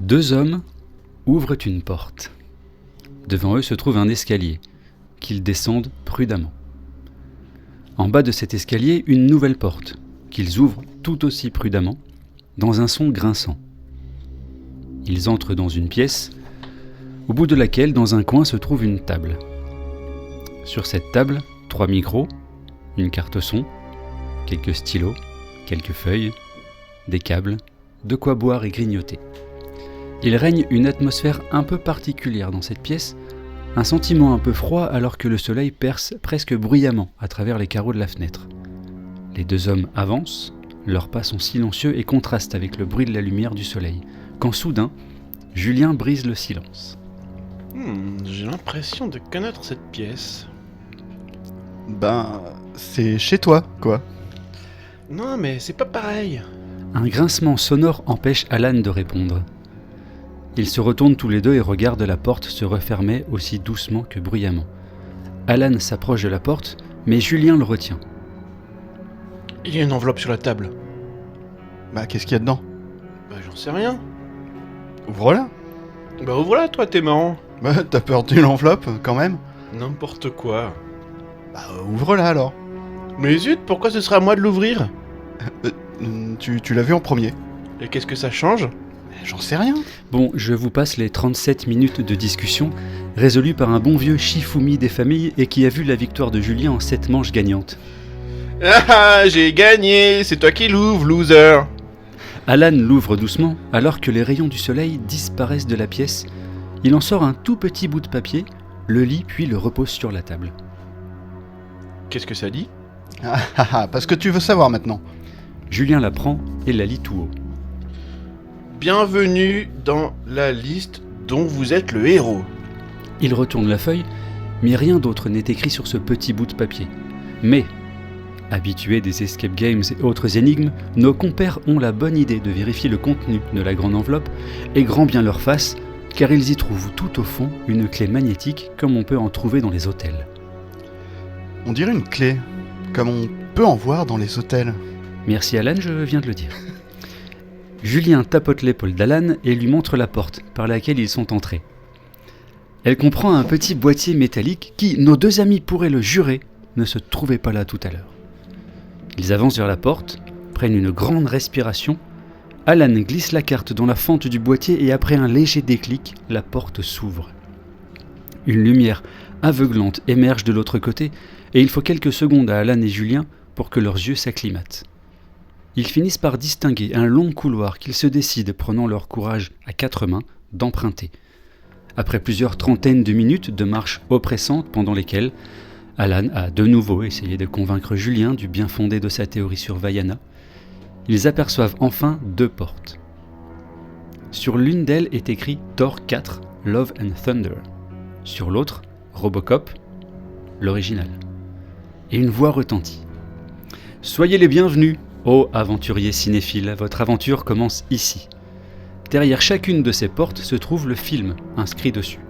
Deux hommes ouvrent une porte. Devant eux se trouve un escalier, qu'ils descendent prudemment. En bas de cet escalier, une nouvelle porte, qu'ils ouvrent tout aussi prudemment, dans un son grinçant. Ils entrent dans une pièce, au bout de laquelle, dans un coin, se trouve une table. Sur cette table, 3 micros, une carte son, quelques stylos, quelques feuilles, des câbles, de quoi boire et grignoter. Il règne une atmosphère un peu particulière dans cette pièce, un sentiment un peu froid alors que le soleil perce presque bruyamment à travers les carreaux de la fenêtre. Les deux hommes avancent, leurs pas sont silencieux et contrastent avec le bruit de la lumière du soleil, quand soudain, Julien brise le silence. J'ai l'impression de connaître cette pièce. Ben, c'est chez toi, quoi. Non, mais c'est pas pareil. Un grincement sonore empêche Alan de répondre. Ils se retournent tous les deux et regardent la porte se refermer aussi doucement que bruyamment. Alan s'approche de la porte, mais Julien le retient. Il y a une enveloppe sur la table. Bah, qu'est-ce qu'il y a dedans? Bah, j'en sais rien. Ouvre-la. Bah, ouvre-la, toi, t'es marrant. Bah, t'as peur d'une enveloppe, quand même? N'importe quoi. Bah, ouvre-la alors. Mais zut, pourquoi ce serait à moi de l'ouvrir? Tu l'as vu en premier. Et qu'est-ce que ça change? J'en sais rien. Bon, je vous passe les 37 minutes de discussion, résolues par un bon vieux Shifumi des familles et qui a vu la victoire de Julien en 7 manches gagnantes. Ah, j'ai gagné. C'est toi qui l'ouvres, loser. Alan l'ouvre doucement, alors que les rayons du soleil disparaissent de la pièce. Il en sort un tout petit bout de papier, le lit puis le repose sur la table. Qu'est-ce que ça dit? Parce que tu veux savoir maintenant. Julien la prend et la lit tout haut. Bienvenue dans la liste dont vous êtes le héros. Il retourne la feuille, mais rien d'autre n'est écrit sur ce petit bout de papier. Mais, habitués des escape games et autres énigmes, nos compères ont la bonne idée de vérifier le contenu de la grande enveloppe, et grand bien leur fasse, car ils y trouvent tout au fond une clé magnétique comme on peut en trouver dans les hôtels. On dirait une clé, comme on peut en voir dans les hôtels. Merci Alan, je viens de le dire. Julien tapote l'épaule d'Alan et lui montre la porte par laquelle ils sont entrés. Elle comprend un petit boîtier métallique qui, nos deux amis pourraient le jurer, ne se trouvait pas là tout à l'heure. Ils avancent vers la porte, prennent une grande respiration. Alan glisse la carte dans la fente du boîtier et après un léger déclic, la porte s'ouvre. Une lumière aveuglante émerge de l'autre côté et il faut quelques secondes à Alan et Julien pour que leurs yeux s'acclimatent. Ils finissent par distinguer un long couloir qu'ils se décident, prenant leur courage à 4 mains, d'emprunter. Après plusieurs trentaines de minutes de marche oppressante pendant lesquelles Alan a de nouveau essayé de convaincre Julien du bien fondé de sa théorie sur Vaiana, ils aperçoivent enfin 2 portes. Sur l'une d'elles est écrit Thor 4, Love and Thunder. Sur l'autre, Robocop, l'original. Et une voix retentit. « Soyez les bienvenus, ô aventuriers cinéphiles, votre aventure commence ici. » Derrière chacune de ces portes se trouve le film inscrit dessus.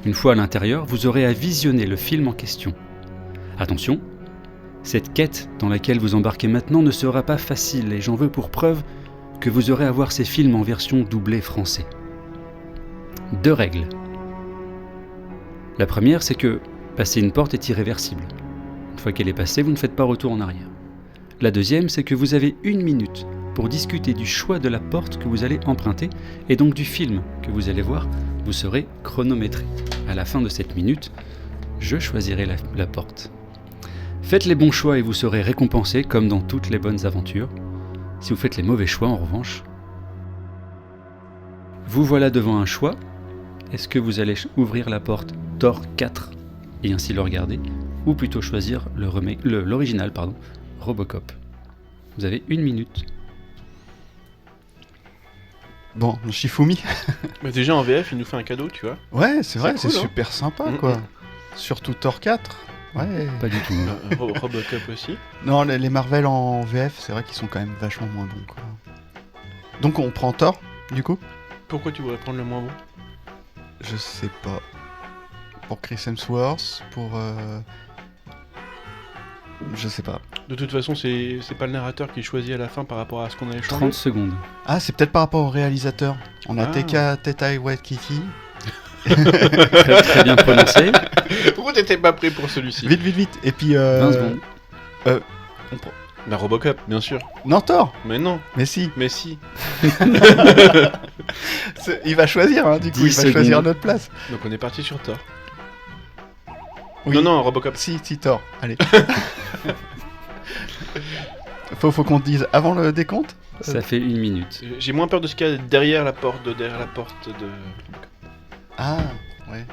Une fois à l'intérieur, vous aurez à visionner le film en question. Attention, cette quête dans laquelle vous embarquez maintenant ne sera pas facile et j'en veux pour preuve que vous aurez à voir ces films en version doublée français. 2 règles. La première, c'est que passer une porte est irréversible. Une fois qu'elle est passée, vous ne faites pas retour en arrière. La deuxième, c'est que vous avez 1 minute pour discuter du choix de la porte que vous allez emprunter et donc du film que vous allez voir. Vous serez chronométré. À la fin de cette minute, je choisirai la porte. Faites les bons choix et vous serez récompensé comme dans toutes les bonnes aventures. Si vous faites les mauvais choix, en revanche, vous voilà devant un choix. Est-ce que vous allez ouvrir la porte Thor 4 et ainsi le regarder, ou plutôt choisir l'original, Robocop? Vous avez 1 minute. Bon, Shifumi. Mais déjà en VF, il nous fait un cadeau, tu vois. Ouais, c'est vrai, C'est c'est cool, hein. super sympa, quoi. Surtout Thor 4. Ouais. Pas du tout. Robocop aussi. Non, les Marvel en VF, c'est vrai qu'ils sont quand même vachement moins bons, quoi. Donc on prend Thor, du coup? Pourquoi tu voudrais prendre le moins bon? Je sais pas. Pour Chris Hemsworth, pour... Je sais pas. De toute façon, c'est pas le narrateur qui choisit à la fin par rapport à ce qu'on a échangé. 30 secondes. Ah, c'est peut-être par rapport au réalisateur. On a Ah. Taika Waititi. Très, très bien prononcé. Pourquoi t'étais pas prêt pour celui-ci? Vite. Et puis... 20 secondes. La Robocop, bien sûr. Non, Thor. Mais non, Mais si. mais si. Il va choisir, hein, du coup. 10 Il va choisir secondes. notre place. Donc on est parti sur Thor. Oui. Non, Robocop. Si, Thor. Allez. faut qu'on te dise avant le décompte. Ça fait 1 minute. J'ai moins peur de ce qu'il y a derrière la porte de... Ah, ouais.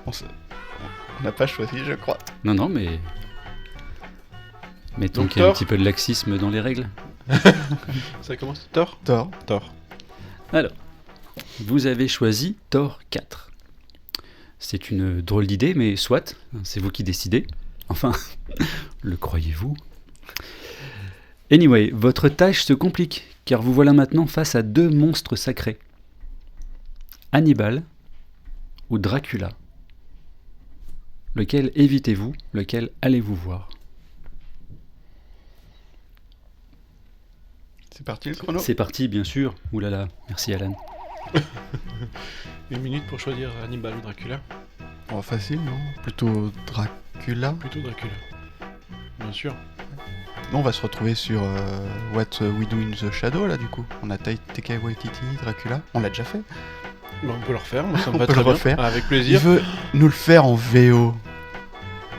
On n'a pas choisi, je crois. Non, mais... Mettons Donc qu'il y a un Thor. petit peu de laxisme dans les règles. Ça commence Thor. Thor. Alors, vous avez choisi Thor 4. C'est une drôle d'idée, mais soit, c'est vous qui décidez. Enfin, le croyez-vous? Anyway, votre tâche se complique, car vous voilà maintenant face à 2 monstres sacrés. Hannibal ou Dracula. Lequel évitez-vous? Lequel allez-vous voir? C'est parti le chrono. C'est parti, bien sûr. Ouh là là, merci Alan. 1 minute pour choisir Hannibal ou Dracula. Oh, facile, non? Plutôt Dracula. Plutôt Dracula. Bien sûr. Nous, on va se retrouver sur What We Do in the Shadow, là, du coup. On a Taika Waititi, Dracula. On l'a déjà fait. Bon, on peut le refaire, moi ça me On va peut très le bien. refaire. Ah, avec Il plaisir. veut nous le faire en VO.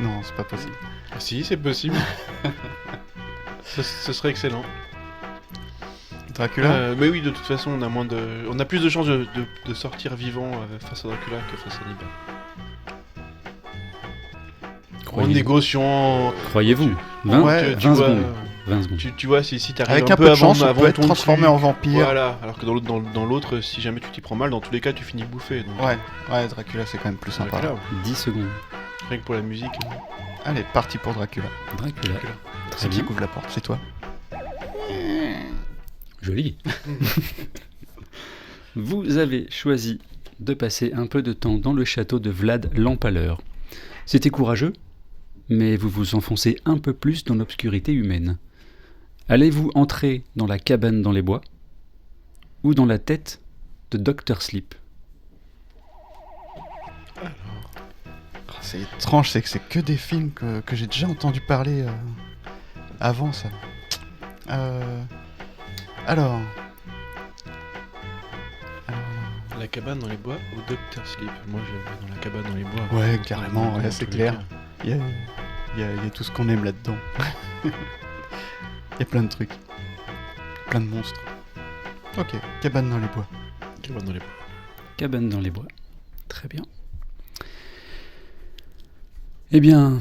Non, c'est pas possible. Ah, si, c'est possible. Ce serait excellent. Dracula. Mais oui, de toute façon, on a plus de chances de sortir vivant face à Dracula que face à Hannibal. En Croyez-vous. négociant. Croyez-vous 20, Ouais, 20 tu vois, secondes. 20 secondes. Tu vois, si t'arrives Avec un un peu peu de avant, chance, on avant peut être ton transformé truc, en vampire. Voilà, alors que dans l'autre, si jamais tu t'y prends mal, dans tous les cas, tu finis bouffé. Donc, Ouais, Dracula, c'est quand même plus sympa. Dracula, 10 secondes. rien que pour la musique. Allez, parti pour Dracula. Dracula. Dracula. Très C'est qui bien. qui ouvre la porte, c'est toi. Joli. Vous avez choisi de passer un peu de temps dans le château de Vlad l'Empaleur. C'était courageux, mais vous vous enfoncez un peu plus dans l'obscurité humaine. Allez-vous entrer dans la cabane dans les bois ou dans la tête de Dr. Sleep? C'est étrange, c'est que c'est que des films que j'ai déjà entendu parler avant ça. Alors. La cabane dans les bois ou Dr. Sleep. Moi, je vais dans la cabane dans les bois. Ouais, carrément, ouais, Dans c'est tous les clair. cas. Il y a tout ce qu'on aime là-dedans. Il y a plein de trucs. Plein de monstres. Ok, cabane dans les bois. Cabane dans les bois. Cabane dans les bois. Très bien. Eh bien,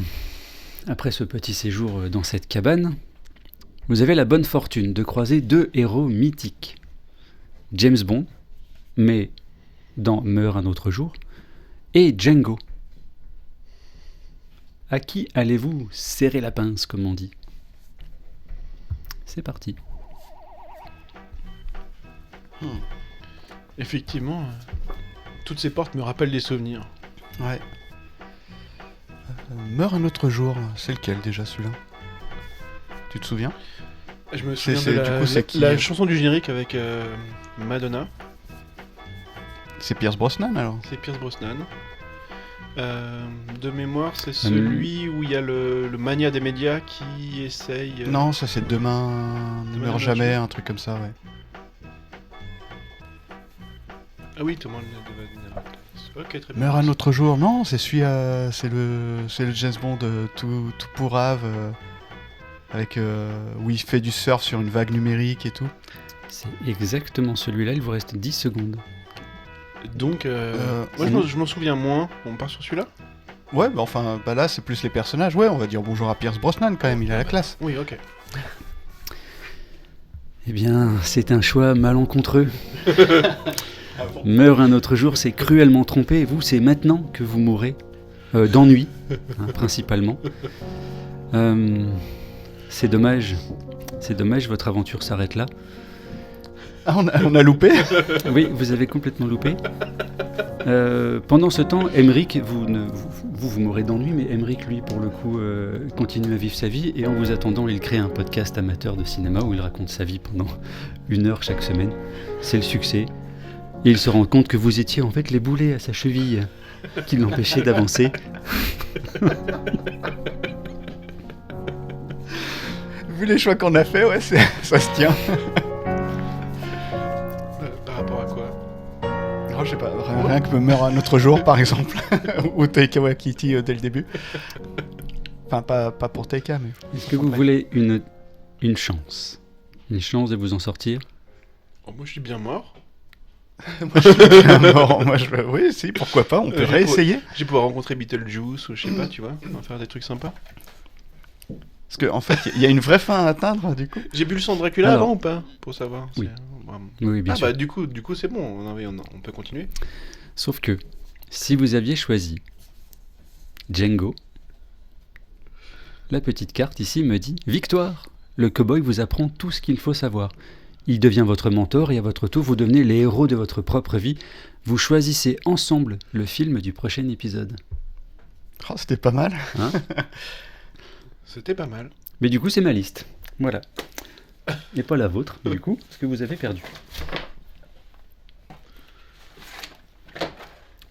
après ce petit séjour dans cette cabane, vous avez la bonne fortune de croiser 2 héros mythiques. James Bond, mais dans Meurt un autre jour, et Django. À qui allez-vous serrer la pince, comme on dit? C'est parti. Effectivement, toutes ces portes me rappellent des souvenirs. Ouais. Meurt un autre jour, c'est lequel déjà celui-là? Tu te souviens? Je me C'est- souviens de du coup, c'est qui la chanson du générique avec Madonna. C'est Pierce Brosnan alors? C'est Pierce Brosnan. De mémoire, c'est celui où il y a le mania des médias qui essaye... Non, ça c'est Demain ne Demain meurt ne jamais, meurt jamais. un truc comme ça, ouais. Ah oui, Thomas Ok, très bien. Meurt un autre jour, non, c'est celui, c'est le James Bond tout pourrave, avec où il fait du surf sur une vague numérique et tout. C'est exactement celui-là, il vous reste 10 secondes. Donc, moi c'est- je m'en souviens moins. On part sur celui-là? Ouais, bah enfin, bah là c'est plus les personnages, ouais, on va dire bonjour à Pierce Brosnan quand même, il a la classe. Oui, ok. Eh bien, c'est un choix malencontreux. Meurt un autre jour, c'est cruellement trompé, et vous, c'est maintenant que vous mourrez. D'ennui, hein, principalement. C'est dommage, votre aventure s'arrête là. Ah, on a loupé? Oui, vous avez complètement loupé. Pendant ce temps, Emmerich, vous mourrez d'ennui, mais Emmerich, lui, pour le coup, continue à vivre sa vie, et en vous attendant, il crée un podcast amateur de cinéma où il raconte sa vie pendant 1 heure chaque semaine. C'est le succès. Et il se rend compte que vous étiez en fait les boulets à sa cheville qui l'empêchaient d'avancer. Vu les choix qu'on a fait, ouais, ça se tient. Par rapport à quoi? Oh, je sais pas, rien que me meurt un autre jour, par exemple. Ou Taika Waititi dès le début. Enfin, pas pour Taika, mais... Est-ce que vous voulez une chance? Une chance de vous en sortir? Oh, moi, je suis bien mort. Moi, je suis bien mort. Oui, si, pourquoi pas, on peut réessayer. Je vais pouvoir rencontrer Beetlejuice, ou je sais pas, tu vois. On va faire des trucs sympas. Parce qu'en fait, il y a une vraie fin à atteindre, du coup. J'ai bu le sang de Dracula Alors, avant ou pas? Pour savoir. oui. C'est- Oui, bien sûr. Bah, du coup, c'est bon, on peut continuer. Sauf que, si vous aviez choisi Django, la petite carte ici me dit « Victoire !» Le cow-boy vous apprend tout ce qu'il faut savoir. Il devient votre mentor et à votre tour, vous devenez les héros de votre propre vie. Vous choisissez ensemble le film du prochain épisode. Oh, c'était pas mal. Hein? C'était pas mal. Mais du coup, c'est ma liste. Voilà. Et pas la vôtre, du coup, parce que vous avez perdu.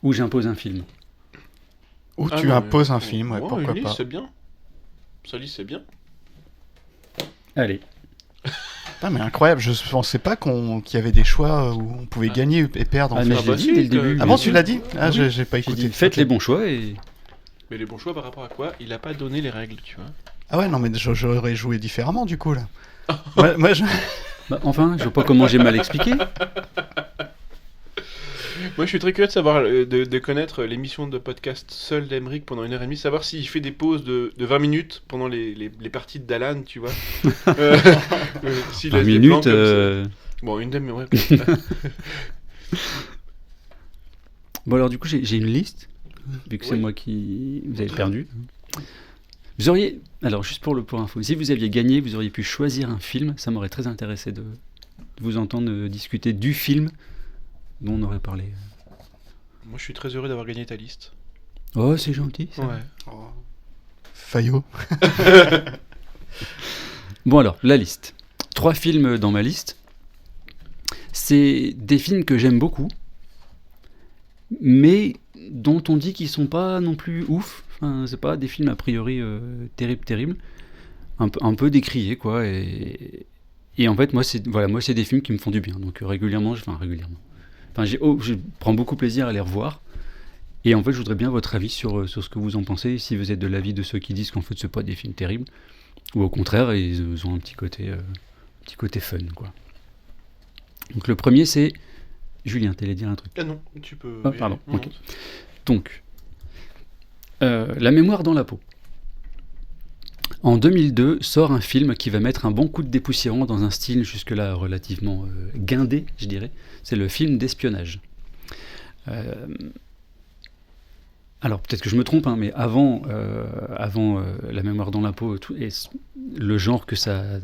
Ou j'impose un film. Ou Ah tu non, imposes un mais- film, ouais, Ouais, pourquoi une liste, pas. c'est bien. Ça liste, c'est bien. Allez. Ah, mais incroyable, je pensais pas qu'il y avait des choix où on pouvait gagner et perdre. En Ah, fait. mais Ah je bah l'ai dit si, dès le début. Ah bien bon, tu sûr. l'as dit? Ah, Oui. j'ai pas J'ai écouté. dit, faites Ok. les bons choix et... Mais les bons choix par rapport à quoi? Il a pas donné les règles, tu vois. Ah ouais, non, mais j'aurais joué différemment, du coup, là. moi, Bah, enfin, je vois pas comment j'ai mal expliqué. Moi, je suis très curieux de savoir, de connaître l'émission de podcast seul d'Emeric pendant 1h30, savoir s'il fait des pauses de 20 minutes pendant les parties de Dalan, tu vois. S'il 20 laisse des plans minutes... comme ça. Bon, une demi, ouais. Bon alors du coup j'ai une liste, vu que c'est Oui. moi qui... Vous avez perdu. Vous auriez... Alors juste pour info, si vous aviez gagné, vous auriez pu choisir un film, ça m'aurait très intéressé de vous entendre discuter du film dont on aurait parlé. Moi, je suis très heureux d'avoir gagné ta liste. Oh c'est gentil ça. Ouais. Fayot. Bon alors, la liste. 3 films dans ma liste. C'est des films que j'aime beaucoup, mais dont on dit qu'ils sont pas non plus ouf. Enfin, c'est pas des films a priori terribles. Un peu décriés, quoi. Et en fait, moi, c'est des films qui me font du bien. Donc régulièrement. Enfin, je prends beaucoup plaisir à les revoir. Et en fait, je voudrais bien votre avis sur ce que vous en pensez. Si vous êtes de l'avis de ceux qui disent qu'en fait, c'est pas des films terribles, ou au contraire, ils ont un petit côté fun, quoi. Donc le premier, c'est Julien, t'allais dire un truc. Ah non, tu peux... Ah, pardon, Non, ok. Donc, La mémoire dans la peau. En 2002, sort un film qui va mettre un bon coup de dépoussiérant dans un style jusque-là relativement guindé, je dirais. C'est le film d'espionnage. Alors, peut-être que je me trompe, hein, mais avant La mémoire dans la peau et le genre que ça a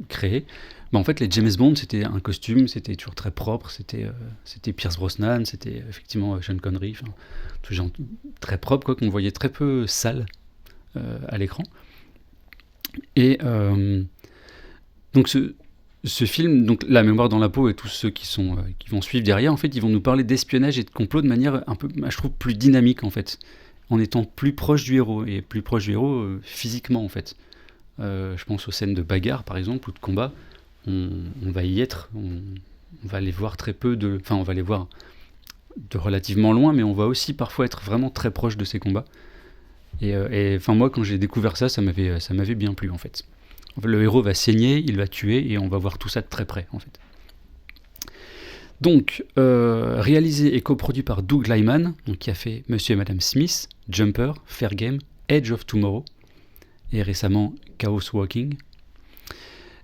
créé, en fait, les James Bond, c'était un costume, c'était toujours très propre, c'était Pierce Brosnan, c'était effectivement Sean Connery, tout genre très propre, quoi, qu'on voyait très peu sale à l'écran. Et donc ce film, donc La mémoire dans la peau et tous ceux qui vont suivre derrière, en fait, ils vont nous parler d'espionnage et de complot de manière un peu, je trouve, plus dynamique, en fait, en étant plus proche du héros, et plus proche du héros physiquement, en fait. Je pense aux scènes de bagarre, par exemple, ou de combat. On va y être, on va les voir très peu on va les voir de relativement loin, mais on va aussi parfois être vraiment très proche de ces combats. Et moi, quand j'ai découvert ça, ça m'avait bien plu, en fait. Le héros va saigner, il va tuer, et on va voir tout ça de très près, en fait. Donc, réalisé et coproduit par Doug Liman, donc, qui a fait Monsieur et Madame Smith, Jumper, Fair Game, Edge of Tomorrow, et récemment Chaos Walking,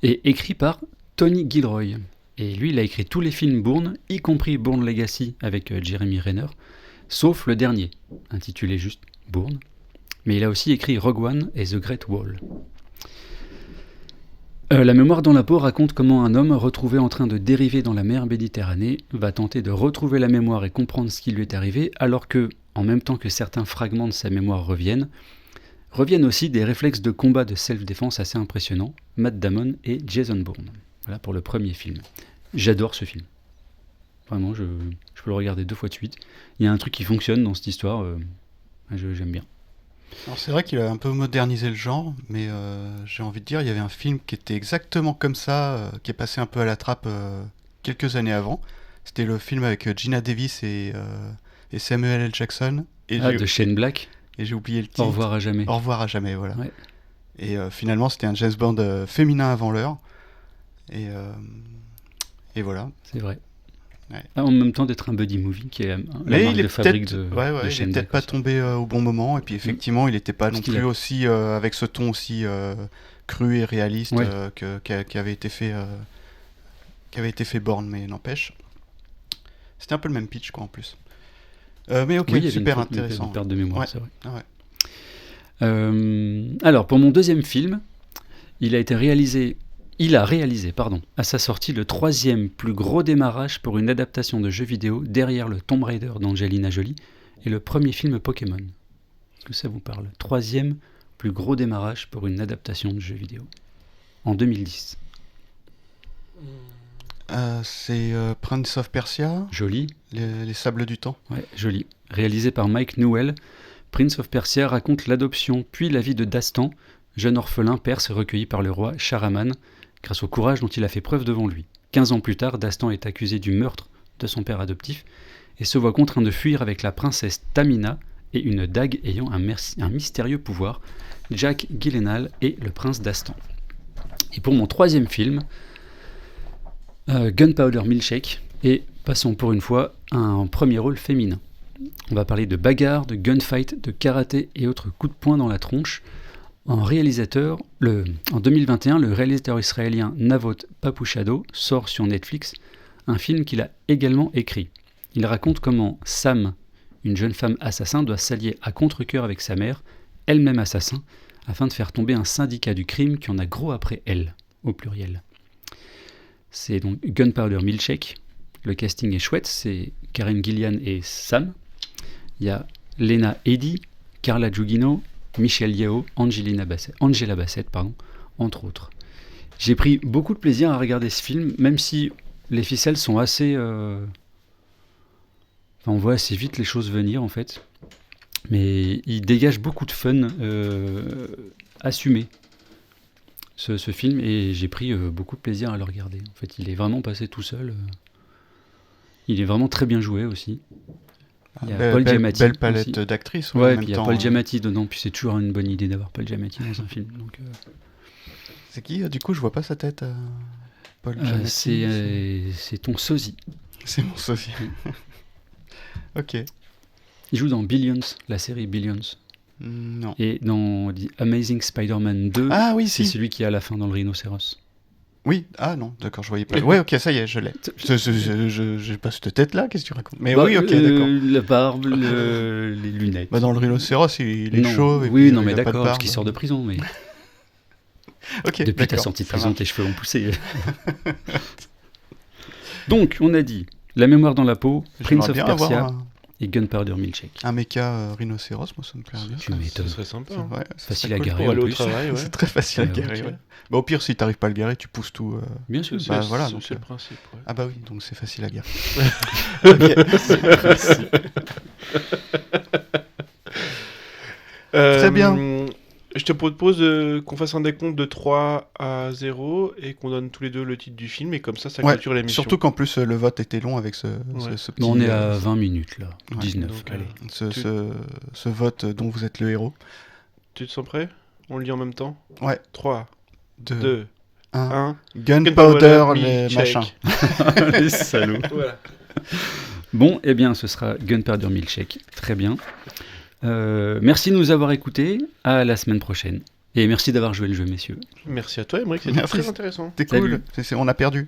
et écrit par Tony Gilroy. Et lui, il a écrit tous les films Bourne, y compris Bourne Legacy avec Jeremy Renner, sauf le dernier, intitulé juste Bourne. Mais il a aussi écrit Rogue One et The Great Wall. La mémoire dans la peau raconte comment un homme retrouvé en train de dériver dans la mer Méditerranée va tenter de retrouver la mémoire et comprendre ce qui lui est arrivé, alors que, en même temps que certains fragments de sa mémoire reviennent aussi des réflexes de combat de self-défense assez impressionnants, Matt Damon et Jason Bourne. Voilà pour le premier film. J'adore ce film. Vraiment, je peux le regarder 2 fois de suite. Il y a un truc qui fonctionne dans cette histoire, j'aime bien. Alors c'est vrai qu'il a un peu modernisé le genre, mais j'ai envie de dire, il y avait un film qui était exactement comme ça, qui est passé un peu à la trappe quelques années avant. C'était le film avec Gina Davis et Samuel L. Jackson. Et de Shane Black. Et j'ai oublié le titre. Au revoir à jamais. Au revoir à jamais, voilà. Ouais. Et finalement, c'était un James Bond féminin avant l'heure. Et voilà. C'est vrai. Ouais. En même temps d'être un buddy movie qui est la mais marque il est de fabrique peut-être, de il est Shane peut-être Black pas aussi. tombé au bon moment. Et puis effectivement, il n'était pas non plus aussi avec ce ton aussi cru et réaliste qui avait été fait Bourne, mais n'empêche. C'était un peu le même pitch, quoi, en plus. Mais ok, oui, super une intéressant. perte de mémoire, Ouais. c'est vrai. Ah ouais. Alors, pour mon deuxième film, il a réalisé, à sa sortie, le 3e plus gros démarrage pour une adaptation de jeu vidéo derrière le Tomb Raider d'Angelina Jolie et le premier film Pokémon. Est-ce que ça vous parle ? 3e plus gros démarrage pour une adaptation de jeu vidéo. En 2010. C'est Prince of Persia, Joli. les Sables du Temps. Ouais, joli. Réalisé par Mike Newell, Prince of Persia raconte l'adoption puis la vie de Dastan, jeune orphelin perse recueilli par le roi Shahraman, grâce au courage dont il a fait preuve devant lui. 15 ans plus tard, Dastan est accusé du meurtre de son père adoptif et se voit contraint de fuir avec la princesse Tamina et une dague ayant un mystérieux pouvoir, Jack Gyllenhaal et le prince Dastan. Et pour mon 3e film, Gunpowder Milkshake, et passons pour une fois à un premier rôle féminin. On va parler de bagarre, de gunfight, de karaté et autres coups de poing dans la tronche. En 2021, le réalisateur israélien Navot Papuchado sort sur Netflix un film qu'il a également écrit. Il raconte comment Sam, une jeune femme assassin, doit s'allier à contre-cœur avec sa mère, elle-même assassin, afin de faire tomber un syndicat du crime qui en a gros après elle, au pluriel. C'est donc Gunpowder Milkshake. Le casting est chouette, c'est Karen Gillian et Sam. Il y a Lena Headey, Carla Gugino, Michelle Yeoh, Angela Bassett, entre autres. J'ai pris beaucoup de plaisir à regarder ce film, même si les ficelles sont assez... on voit assez vite les choses venir, en fait. Mais il dégage beaucoup de fun assumé, ce film, et j'ai pris beaucoup de plaisir à le regarder. En fait, il est vraiment passé tout seul. Il est vraiment très bien joué aussi. Il y a Paul Giamatti. Belle palette aussi. d'actrices. Ouais, puis il y a Paul Giamatti dedans, puis c'est toujours une bonne idée d'avoir Paul Giamatti dans un film. Donc, c'est qui du coup, je vois pas sa tête. Paul Giamatti. C'est ton sosie. C'est mon sosie. Ok. Il joue dans Billions, la série Billions. Non. Et dans The Amazing Spider-Man 2, ah oui, c'est si. celui qui est à la fin dans le rhinocéros. Oui, ah non, d'accord, je voyais pas. Ouais, ok, ça y est, je l'ai. J'ai pas cette tête-là, qu'est-ce que tu racontes ? Mais oui, ok, d'accord. La barbe, les lunettes. Bah dans le rhinocéros, il est non, chauve. Et oui, puis, non, mais il a pas de d'accord, parce barbe. qu'il sort de prison. Mais... Ok, depuis ta sortie de prison, tes cheveux ont poussé. Donc, on a dit La mémoire dans la peau, Prince of Persia et Gunpowder Milkshake. Un méca rhinocéros, moi ça me plairait bien. Tu m'étonnes. Ce serait sympa. Hein. Ouais, facile à garer pour aller en au plus. travail, ouais. C'est très facile à garer. ok. Ouais. Bah, au pire, si t'arrives pas à le garer, tu pousses tout. Bien sûr. Bah, voilà, donc, c'est le principe. Ouais. Ah bah oui, donc c'est facile à garer. Très bien. Je te propose qu'on fasse un décompte de 3 à 0 et qu'on donne tous les deux le titre du film et comme ça clôture l'émission. Surtout qu'en plus le vote était long avec ce petit... Bon, on est à 20 minutes là, ouais, 19. donc, allez. Ce vote dont vous êtes le héros. Tu te sens prêt ? On le dit en même temps ? Ouais. 3, 2, 2, 1. Gunpowder, les machins. Les salauds. Voilà. Bon, eh bien, ce sera Gunpowder Milkshake. Très bien. Merci de nous avoir écoutés. À la semaine prochaine. Et merci d'avoir joué le jeu, messieurs. Merci à toi, Aymeric, c'était Merci. très intéressant. C'était cool. On a perdu.